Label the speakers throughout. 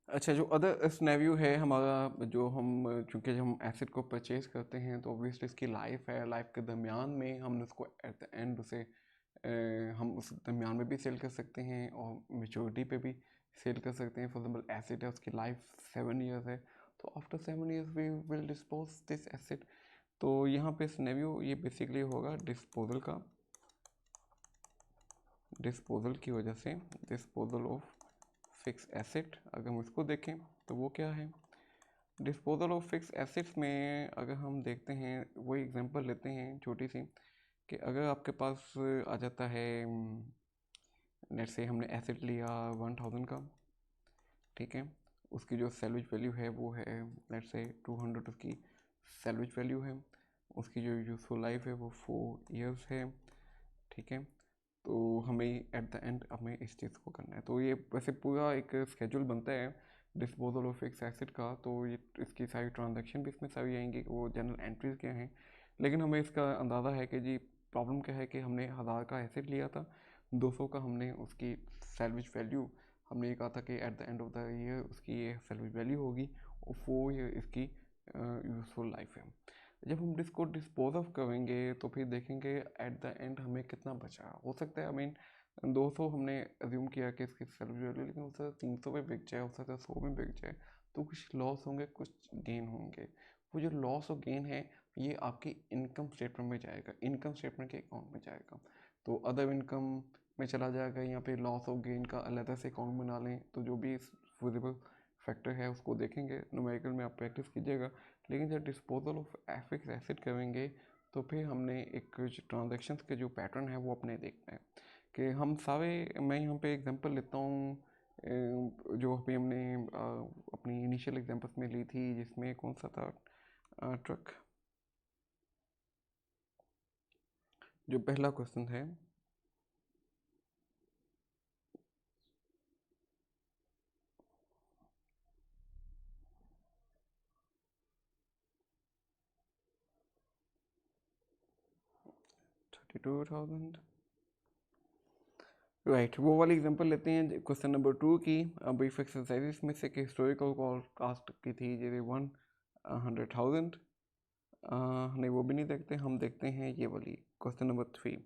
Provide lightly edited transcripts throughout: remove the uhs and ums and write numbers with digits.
Speaker 1: अच्छा, जो other scenario है हमारा, जो हम चूँकि जब हम एसेट को परचेज़ करते हैं तो ऑब्वियसली इसकी लाइफ है, लाइफ के दरमियान में हम उसको एट द एंड उसे हम उस दरमियान में भी सेल कर सकते हैं और मेच्योरिटी पे भी सेल कर सकते हैं। फॉर एग्जाम्पल एसेट है, उसकी लाइफ 7 ईयर्स है, तो after 7 years we will dispose this asset. तो यहाँ पे सिनेरियो ये बेसिकली होगा डिस्पोजल का, डिस्पोजल की वजह से, डिस्पोजल ऑफ फिक्स एसेट। अगर हम इसको देखें तो वो क्या है, डिस्पोजल ऑफ फिक्स एसेट्स में अगर हम देखते हैं, वही एग्जांपल लेते हैं छोटी सी, कि अगर आपके पास आ जाता है, लेट्स से हमने एसेट लिया 1000 का, ठीक है, उसकी जो सैलवेज वैल्यू है वो है लेट्स से 200, उसकी सैलवेज वैल्यू है, उसकी जो यूजफुल लाइफ है वो 4 ईयर्स है, ठीक है। तो हमें एट द एंड हमें इस चीज़ को करना है। तो ये वैसे पूरा एक स्केड्यूल बनता है डिस्पोजल ऑफ फिक्स एसेट का, तो ये इसकी सारी ट्रांजैक्शन भी इसमें सारी आएंगी कि वो जनरल एंट्रीज क्या हैं। लेकिन हमें इसका अंदाज़ा है कि जी प्रॉब्लम क्या है कि हमने 1000 का एसेट लिया था, 200 का हमने उसकी सैलवेज वैल्यू, हमने ये कहा था कि at the end of the year उसकी ये सैलवेज वैल्यू होगी और 4 ईयर इसकी यूज़फुल लाइफ है। जब हम इसको डिस्पोज ऑफ करेंगे तो फिर देखेंगे एट द एंड हमें कितना बचा। हो सकता है, आई मीन 200 हमने अज्यूम किया कि इसकी सैलरी वैल्यू, लेकिन हो सकता है 300 पे बिक जाए, हो सकता है 100 में बिक जाए, तो कुछ लॉस होंगे, कुछ गेन होंगे। वो जो लॉस और गेन है ये आपकी इनकम स्टेटमेंट में जाएगा, इनकम स्टेटमेंट के अकाउंट में जाएगा। तो अदर इनकम में चला जाएगा, यहाँ पे लॉस और गेन का अलग से अकाउंट बना लें, तो जो भी विजिबल फैक्टर है उसको देखेंगे, न्यूमेरिकल में आप प्रैक्टिस कीजिएगा। लेकिन जब डिस्पोजल ऑफ फिक्स एसेट करेंगे तो फिर हमने एक ट्रांजैक्शंस के जो पैटर्न है वो अपने देखना है कि हम सारे, मैं यहाँ पे एग्जांपल लेता हूँ जो अभी हमने अपनी इनिशियल एग्जांपल्स में ली थी, जिसमें कौन सा था, ट्रक। जो पहला क्वेश्चन है, $32,000, राइट। वो वाली एग्जांपल लेते हैं क्वेश्चन नंबर 2 की। ब्रीफ एक्सरसाइज में से हिस्टोरिकल कास्ट की थी जैसे 100,000। नहीं, वो भी नहीं देखते, हम देखते हैं ये वाली क्वेश्चन नंबर 3।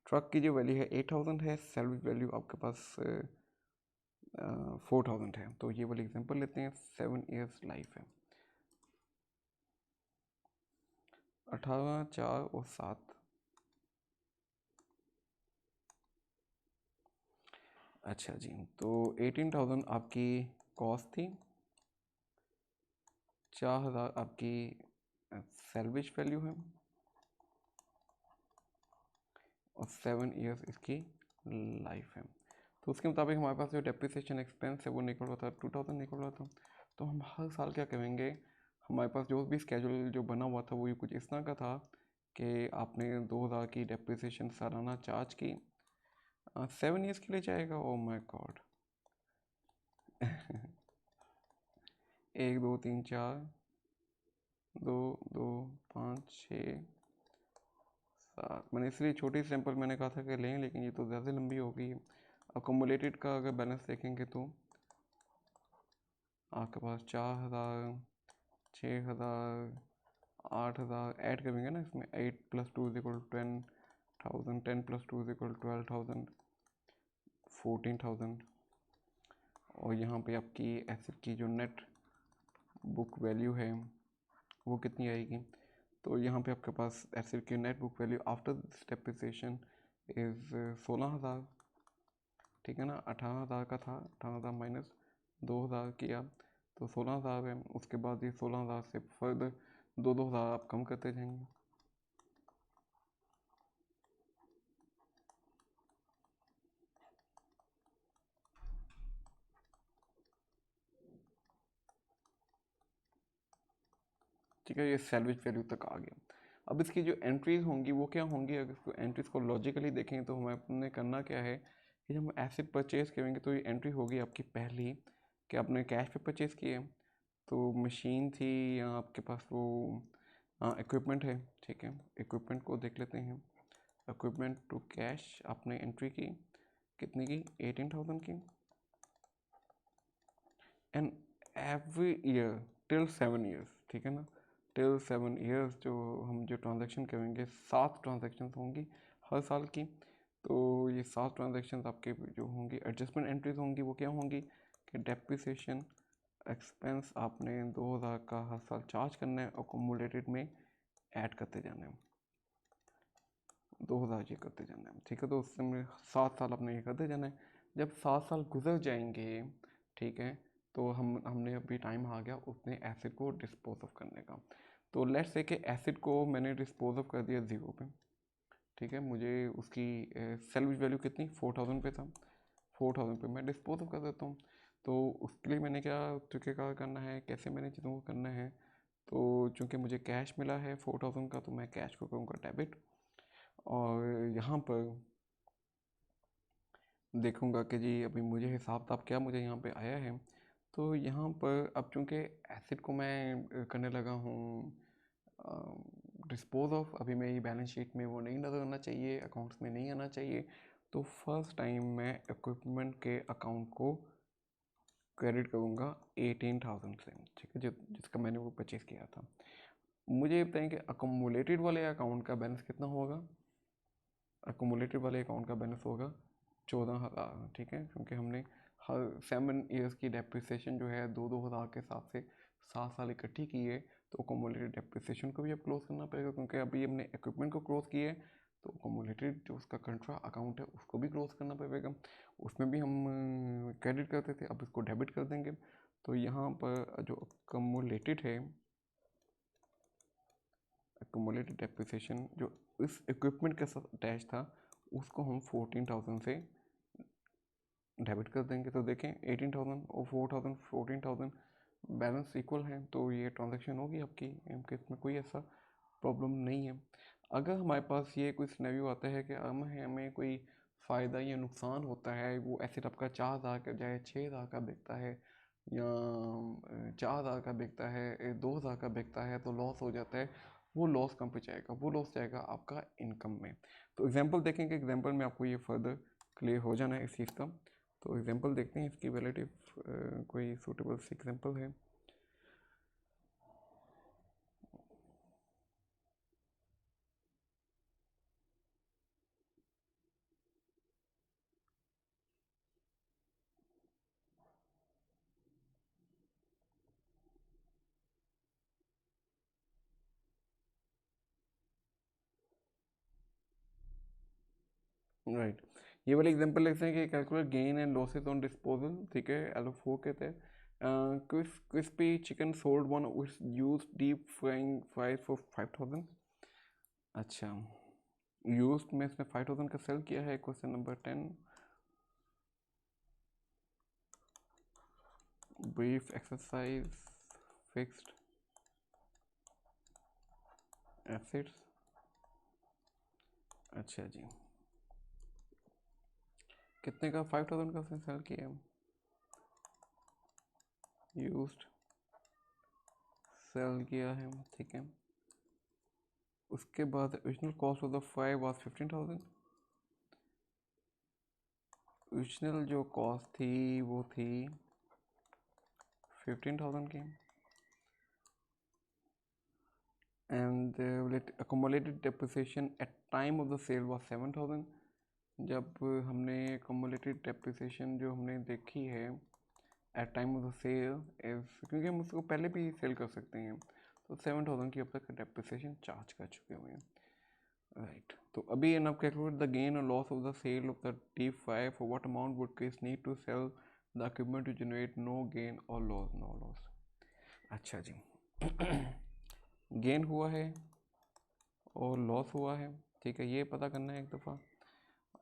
Speaker 1: ट्रक की जो वैल्यू है 8,000 है, सैलरी वैल्यू आपके पास 4,000 है। तो ये वाली एग्जांपल लेते हैं, 7 ईयर्स लाइफ है, 18, 4 और 7। अच्छा जी, तो 18,000 आपकी कॉस्ट थी, 4,000 आपकी सैलवेज वैल्यू है और 7 ईयर्स इसकी लाइफ है। तो उसके मुताबिक हमारे पास जो डेप्रिसिएशन एक्सपेंस है वो निकल रहा था 2,000 निकल रहा था। तो हम हर साल क्या करेंगे, हमारे पास जो भी स्केड्यूल जो बना हुआ था वो ये कुछ इस तरह का था कि आपने 2,000 की डेप्रिसिएशन सालाना चार्ज की, 7 ईयर्स के लिए जाएगा। Oh my God. 1 2 3 4, 2 2 5 6 7, मैंने इसलिए छोटी सैंपल मैंने कहा था कि लें, लेकिन ये तो ज़्यादा लंबी हो गई। अकोमोलेटेड का अगर बैलेंस देखेंगे तो आपके पास 4,000, 6,000, 8,000 ऐड करेंगे ना इसमें, 8 + 2 = 10,000, 10 + 2 = 12,000, 14,000। और यहाँ पे आपकी एसेट की जो नेट बुक वैल्यू है वो कितनी आएगी, तो यहाँ पे आपके पास एसेट की net book value after depreciation is 16,000, ठीक है ना। 18,000 का था, 18,000 माइनस 2,000 किया तो 16,000 है। उसके बाद ये 16,000 से फर्दर 2,000 आप कम करते जाएंगे। ठीक है, ये सैलवेज वैल्यू तक आ गया। अब इसकी जो एंट्रीज होंगी वो क्या होंगी, अगर इसको एंट्रीज को लॉजिकली देखें तो हमें अपने करना क्या है कि जब हम एसेट परचेज करेंगे तो ये एंट्री होगी आपकी पहली कि आपने कैश पे परचेज़ किए, तो मशीन थी या आपके पास वो इक्विपमेंट है, ठीक है। इक्विपमेंट को देख लेते हैं, इक्विपमेंट टू कैश आपने एंट्री की, कितनी की, 18,000 की। And every year till 7 years, ठीक है ना, टिल 7 ईयर्स जो ट्रांजैक्शन करेंगे 7 ट्रांजैक्शन होंगी हर साल की। तो ये 7 ट्रांजैक्शन आपके जो होंगी एडजस्टमेंट एंट्रीज होंगी वो क्या होंगी कि डेप्रिसिएशन एक्सपेंस आपने 2000 का हर साल चार्ज करना है और अकोमोडेटेड में ऐड करते जाना है, 2000 ये करते जाना है, ठीक है। तो उससे में 7 साल आपने ये करते जाना है। जब 7 साल गुजर जाएंगे, ठीक है, तो हमने अभी टाइम आ गया उतने एसिड को डिस्पोज ऑफ करने का। तो लेट्स से कि एसिड को मैंने डिस्पोज ऑफ कर दिया 0 पे, ठीक है। मुझे उसकी सेल्वेज वैल्यू कितनी 4000 पे था, 4000 पे मैं डिस्पोज ऑफ कर देता हूँ। तो उसके लिए मैंने क्या तरीक़ेकार करना है, कैसे मैंने चीज़ों को करना है। तो चूँकि मुझे कैश मिला है 4000 का, तो मैं कैश को करूँगा डेबिट, और यहाँ पर देखूँगा कि जी अभी मुझे हिसाब किताब क्या मुझे यहाँ पे आया है। तो यहाँ पर अब चूँकि एसिड को मैं करने लगा हूँ डिस्पोज ऑफ, अभी मेरी बैलेंस शीट में वो नहीं नज़र आना चाहिए, अकाउंट्स में नहीं आना चाहिए। तो फर्स्ट टाइम मैं इक्विपमेंट के अकाउंट को क्रेडिट करूँगा 18,000 से, ठीक है, जिसका मैंने वो परचेज़ किया था। मुझे ये बताएं कि अकोमोलेटेड वाले अकाउंट का बैलेंस कितना होगा। अकोमोलेटेड वाले अकाउंट का बैलेंस होगा 14,000, ठीक है, क्योंकि हमने हर 7 ईयर्स की डेप्रिसिएशन जो है 2-2 हज़ार के हिसाब से 7 साल इकट्ठी की है। तो अकोमोलेटेड डेप्रिसिएशन को भी अब क्लोज करना पड़ेगा, क्योंकि अभी हमने इक्विपमेंट को क्लोज किया है। तो अकोमोलेटेड जो उसका कंट्रा अकाउंट है उसको भी क्लोज करना पड़ेगा। उसमें भी हम क्रेडिट करते थे, अब इसको डेबिट कर देंगे। तो यहाँ पर जो अकोमोलेटेड है, अकोमोलेटेड डेप्रिसिएशन जो इस इक्विपमेंट के साथ अटैच था उसको हम 14,000 से डेबिट कर देंगे। तो देखें 18,000 और 4,000 14,000 बैलेंस इक्वल है, तो ये ट्रांजैक्शन होगी आपकी, इसमें कोई ऐसा प्रॉब्लम नहीं है। अगर हमारे पास ये कोई सिनेरियो आता है कि हमें कोई फ़ायदा या नुकसान होता है, वो एसेट आपका 4,000 का जाए 6,000 का बिकता है, या 4,000 का बिकता है 2,000 का बिकता है, तो लॉस हो जाता है। वो लॉस कहाँ पे जाएगा, वो लॉस जाएगा आपका इनकम में। तो एग्जांपल देखेंगे, एग्जांपल में आपको ये फर्दर क्लियर हो जाना है इस चीज़ का। तो एग्जांपल देखते हैं इसकी रिलेटिव कोई सूटेबल सी एग्जांपल है। राइट, ये वाले एग्जांपल लेते हैं कि calculate gain and losses on disposal, ठीक है, LO4 कहते हैं। Crispy chicken sold one use deep frying fries for 5,000। अच्छा, यूज में इसने 5,000 का सेल किया है। Question number 10, brief exercise fixed assets. अच्छा जी, कितने का 5,000 का सेल किया, यूज्ड सेल किया है, ठीक है। उसके बाद original cost of the five was 15,000। Original जो कॉस्ट थी वो थी 15,000 की, and accumulated depreciation at time of the sale was 7,000। जब हमने accumulated depreciation जो हमने देखी है at time of the sale is, क्योंकि हम उसको पहले भी सेल कर सकते हैं, तो 7,000 की अब तक डेप्रिसिएशन चार्ज कर चुके हुए हैं। राइट, तो अभी now calculate the gain or loss of the sale of the T5, for what amount would Chris need to sell the equipment to generate no gain or loss, no loss। अच्छा जी, gain हुआ है और loss हुआ है, ठीक है, ये पता करना है एक दफ़ा।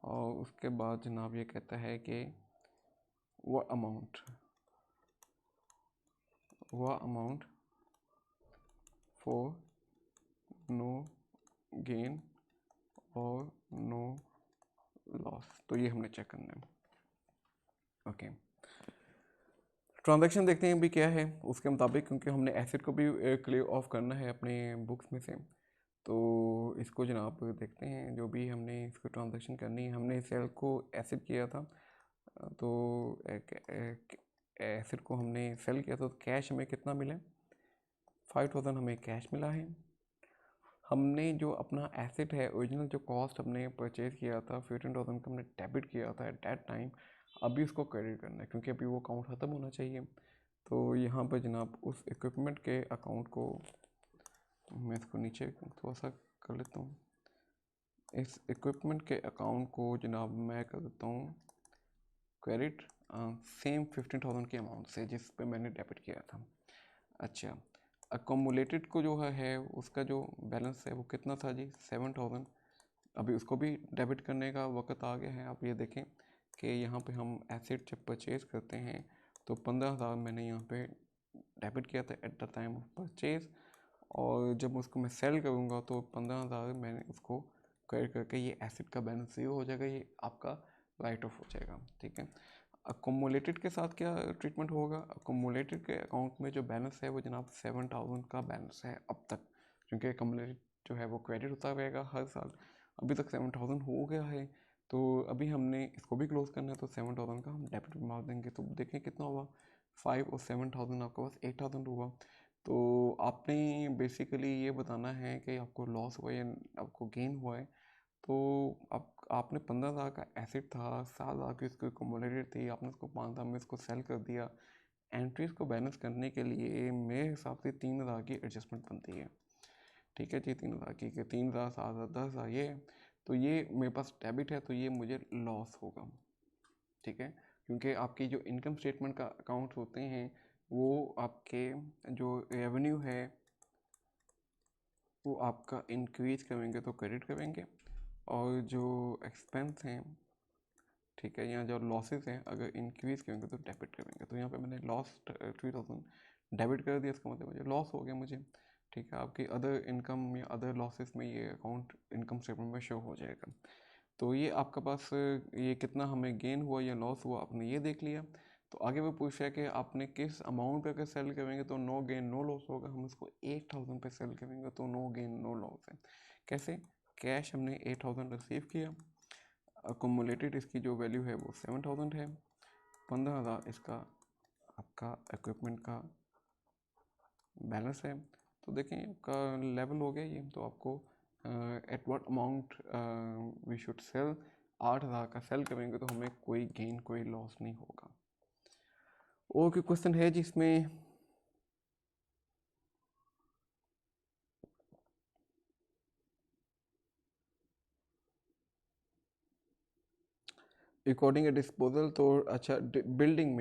Speaker 1: और उसके बाद जनाब ये कहता है कि वह अमाउंट फॉर नो गेन और नो लॉस, तो ये हमने चेक करना है। ओके, ट्रांजैक्शन देखते हैं भी क्या है उसके मुताबिक, क्योंकि हमने एसेट को भी क्लियर ऑफ करना है अपने बुक्स में से। तो इसको जनाब देखते हैं, जो भी हमने इसको ट्रांजैक्शन करनी है। हमने सेल को एसेट किया था, तो एसेट को हमने सेल किया तो कैश हमें कितना मिला, 5000 हमें कैश मिला है। हमने जो अपना एसेट है ओरिजिनल जो कॉस्ट हमने परचेज किया था 15000 का हमने डेबिट किया था एट दैट टाइम, अभी उसको क्रेडिट करना है क्योंकि अभी वो अकाउंट ख़त्म होना चाहिए। तो यहाँ पर जनाब उस इक्विपमेंट के अकाउंट को मैं इसको नीचे थोड़ा सा कर लेता हूँ, इस इक्विपमेंट के अकाउंट को जनाब मैं कर देता हूँ क्रेडिट सेम 15000 के अमाउंट से जिस पे मैंने डेबिट किया था। अच्छा, अकोमुलेटेड को जो है उसका जो बैलेंस है वो कितना था जी, 7000। अभी उसको भी डेबिट करने का वक्त आ गया है। आप ये देखें कि यहाँ पे हम एसेट जब परचेज़ करते हैं तो 15000 मैंने यहाँ पे डेबिट किया था at the time of purchase, और जब उसको मैं सेल करूँगा तो 15000 मैंने उसको क्रेडिट करके ये एसेट का बैलेंस ज़ीरो हो जाएगा, ये आपका राइट ऑफ हो जाएगा। ठीक है, अकोमुलेटेड के साथ क्या ट्रीटमेंट होगा, अकोमुलेटेड के अकाउंट में जो बैलेंस है वो जनाब 7000 का बैलेंस है अब तक, क्योंकि अकोमुलेटेड जो है वो क्रेडिट होता रहेगा हर साल। अभी तक 7000 हो गया है, तो अभी हमने इसको भी क्लोज करना है तो 7000 का हम डेबिट भी मार देंगे। तो देखें कितना हुआ, 5 और 7000 आपके पास 8000 हुआ। तो आपने बेसिकली ये बताना है कि आपको लॉस हुआ या आपको गेन हुआ है। तो आपने 15000 का एसेट था, 7000 की उसकी कमोडिटी थी, आपने उसको 5000 में इसको सेल कर दिया। एंट्रीज को बैलेंस करने के लिए मेरे हिसाब से 3000 की एडजस्टमेंट बनती है। ठीक है जी, 3000 की, 3000 7000 10,000 ये, तो ये मेरे पास डेबिट है तो ये मुझे लॉस होगा। ठीक है, क्योंकि आपकी जो इनकम स्टेटमेंट का अकाउंट होते हैं वो आपके जो रेवेन्यू है वो आपका इंक्रीज करेंगे तो क्रेडिट करेंगे, और जो एक्सपेंस हैं, ठीक है, यहाँ जो लॉसेस हैं अगर इंक्रीज करेंगे तो डेबिट करेंगे। तो यहाँ पे मैंने लॉस 3000 डेबिट कर दिया, इसका मतलब मुझे लॉस हो गया मुझे। ठीक है, आपकी अदर इनकम या अदर लॉसेस में ये अकाउंट इनकम स्टेटमेंट में शो हो जाएगा। तो ये आपके पास ये कितना हमें गेन हुआ या लॉस हुआ आपने ये देख लिया। तो आगे वो पूछ रहा है कि आपने किस अमाउंट पे अगर सेल करेंगे तो नो गेन नो लॉस होगा। हम इसको 8000 पे सेल करेंगे तो नो गेन नो लॉस है। कैसे, कैश हमने 8000 रिसीव किया, अकोमुलेटेड इसकी जो वैल्यू है वो 7000 है, 15000 इसका आपका इक्विपमेंट का बैलेंस है। तो देखें आपका लेवल हो गया ये। तो आपको at what amount we should sell, 8000 का सेल करेंगे तो हमें कोई गेन कोई लॉस नहीं होगा। और कोई क्वेश्चन है जिसमें, अकॉर्डिंग ए डिस्पोजल, तो अच्छा बिल्डिंग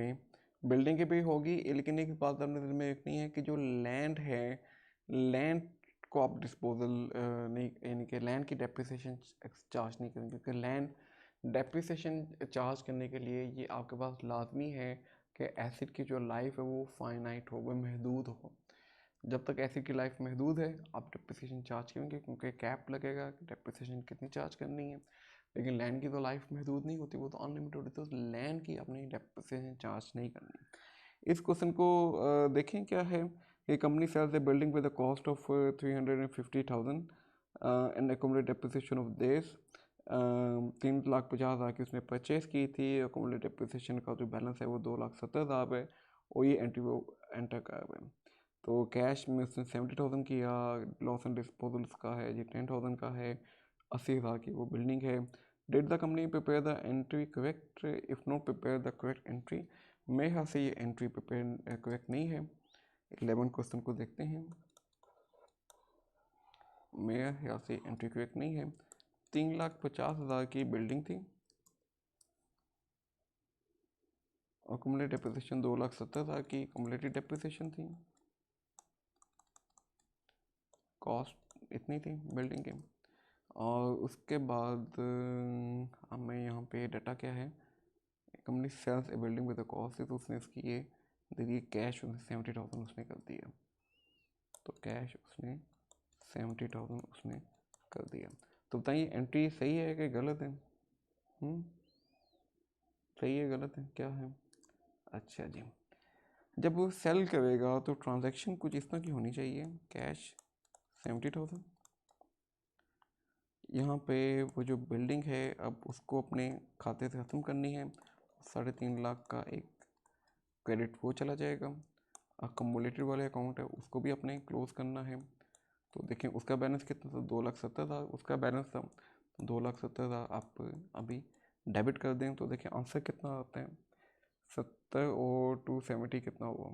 Speaker 1: की भी होगी, लेकिन एक बात अपने दिल में रखनी है कि जो लैंड है, लैंड को आप डिस्पोजल नहीं, यानी कि लैंड की डेप्रिसिएशन चार्ज नहीं करेंगे, क्योंकि लैंड डेप्रिसिएशन चार्ज करने के लिए ये आपके पास लाजमी है कि एसिड की जो लाइफ है वो फाइनाइट हो, वो महदूद हो। जब तक एसिड की लाइफ महदूद है आप डेप्रिसिएशन चार्ज करेंगे, क्योंकि कैप लगेगा कि डेप्रिसिएशन कितनी चार्ज करनी है। लेकिन लैंड की तो लाइफ महदूद नहीं होती, वो तो अनलिमिटेड होती है, तो लैंड की अपनी डेप्रिसिएशन चार्ज नहीं करनी। इस क्वेश्चन को देखें क्या है, ये company sells a building with the cost of 350,000 and accommodate depreciation of this 3,50,000 की उसने परचेस की थी। एकोमोडेट डेप्रिसिएशन का जो बैलेंस है वो 2,70,000 है, और ये एंट्री वो एंटर कर रहे हैं। तो कैश में उसने 70,000 किया, लॉस एंड डिस्पोजल का है जी 10,000 का है, 80,000 की वो बिल्डिंग है। Did the company prepare the entry correct, if not prepare the correct entry, मेरे ख्याल से ये एंट्री प्रिपेयर करेक्ट नहीं है। 11 क्वेश्चन को देखते हैं, मेरे ख्याल से एंट्री करेक्ट नहीं है। 3,50,000 की बिल्डिंग थी, और कम्युलेटिव डेप्रिसिएशन 2,70,000 की कम्युलेटिव डेप्रिसिएशन थी, कॉस्ट इतनी थी बिल्डिंग की। और उसके बाद हमें यहाँ पे डाटा क्या है, company sells a building with the cost, तो उसने इसकी ये देखिए कैश उसने 70,000 उसने कर दिया। तो कैश उसने 70,000 उसने कर दिया। तो बताइए एंट्री सही है कि गलत है? सही है गलत है क्या है? अच्छा जी, जब वो सेल करेगा तो ट्रांजैक्शन कुछ इस तरह की होनी चाहिए, कैश 70,000, यहाँ पे वो जो बिल्डिंग है अब उसको अपने खाते से ख़त्म करनी है, 3.5 लाख का एक क्रेडिट वो चला जाएगा। अक्यूमुलेटेड वाले अकाउंट है उसको भी अपने क्लोज करना है। तो देखें उसका बैलेंस कितना था, 2,70,000 उसका बैलेंस था, 2,70,000 आप अभी डेबिट कर दें तो देखिए आंसर कितना आता है, 70 और 270 कितना हुआ,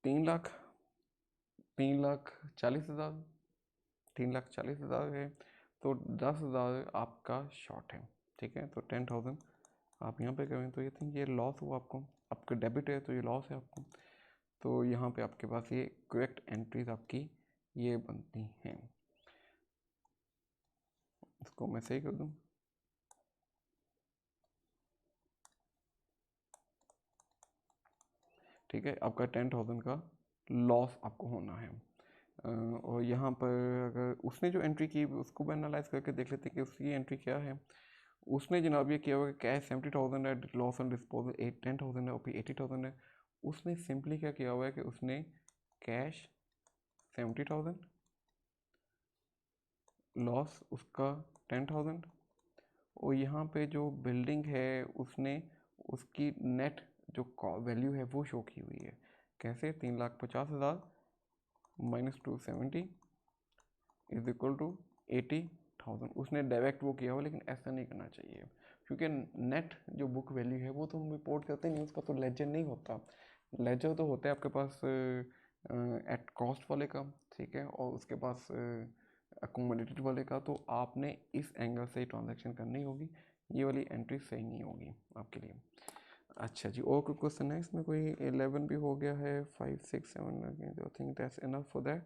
Speaker 1: 3,40,000, 3,40,000 है। तो 10,000 आपका शॉर्ट है, ठीक है। तो 10,000 आप यहाँ पे करें तो ये थिंक ये लॉस हुआ आपको, आपका डेबिट है तो ये लॉस है आपको। तो यहाँ पे आपके पास ये करेक्ट एंट्रीज आपकी ये बनती हैं। इसको मैं सही कर दूँ, ठीक है। आपका 10,000 का लॉस आपको होना है। और यहाँ पर अगर उसने जो एंट्री की उसको भी एनालाइज करके देख लेते हैं कि उसकी एंट्री क्या है। उसने जनाब ये किया हुआ कि कैश 70,000 है, लॉस ऑन डिस्पोजल 10,000 है और फिर 80,000 है। उसने सिंपली क्या किया हुआ है कि उसने कैश 70,000, लॉस उसका 10,000, और यहाँ पे जो बिल्डिंग है उसने उसकी नेट जो वैल्यू है वो शो की हुई है। कैसे, 3,50,000 माइनस 270 इज इक्वल टू 80,000। उसने डायरेक्ट वो किया हुआ, लेकिन ऐसा नहीं करना चाहिए क्योंकि नेट जो बुक वैल्यू है वो तो हम रिपोर्ट करते नहीं, उसका तो लेजर नहीं होता। लेजर तो होता है आपके पास एट कॉस्ट वाले का, ठीक है, और उसके पास अकोमोडेटेड वाले का। तो आपने इस एंगल से ट्रांजैक्शन करनी होगी, ये वाली एंट्री सही नहीं होगी आपके लिए। अच्छा जी, और कोई क्वेश्चन है इसमें? कोई 11 भी हो गया है, 5 6 7, I think that's enough for that.